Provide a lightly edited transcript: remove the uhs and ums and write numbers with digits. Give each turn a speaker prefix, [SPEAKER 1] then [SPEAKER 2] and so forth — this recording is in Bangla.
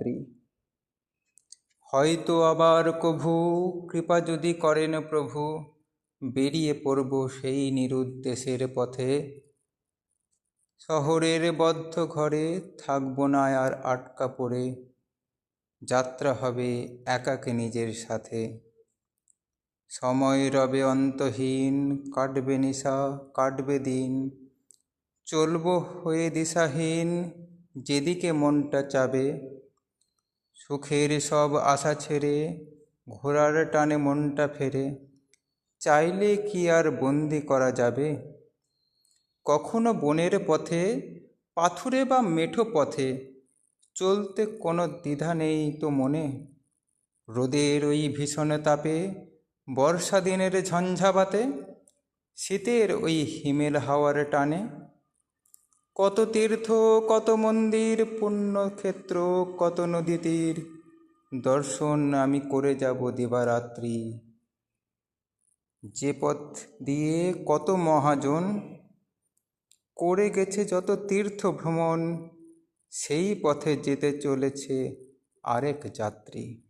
[SPEAKER 1] যাত্রী। হয়তো আবার কভু কৃপা যদি করেন প্রভু, বেরিয়ে পড়ব সেই নিরুদ্দেশের পথে। শহরের বদ্ধ ঘরে থাকব না আর আটকা পড়ে, যাত্রা হবে একাকে নিজের সাথে। সময় রবে অন্তহীন, কাটবে নিশা কাটবে দিন, চলব হয়ে দিশাহীন যেদিকে মনটা চাবে। সুখের সব আশা ছেড়ে ঘোড়ার টানে মনটা ফেরে, চাইলে কি আর বন্দি করা যাবে। কখনো বনের পথে পাথুরে বা মেঠো পথে চলতে কোনো দ্বিধা নেই তো মনে। রোদের ওই ভীষণ তাপে, বর্ষা দিনের ঝঞ্ঝাবাতে, শীতের ওই হিমেল হাওয়ার টানে। কত তীর্থ কত মন্দির পুণ্যক্ষেত্র কত নদী তীর, দর্শন আমি করে যাব দিবারাত্রি। যে পথ দিয়ে কত মহাজন করে গেছে যত তীর্থ ভ্রমণ, সেই পথে যেতে চলেছে আরেক যাত্রী।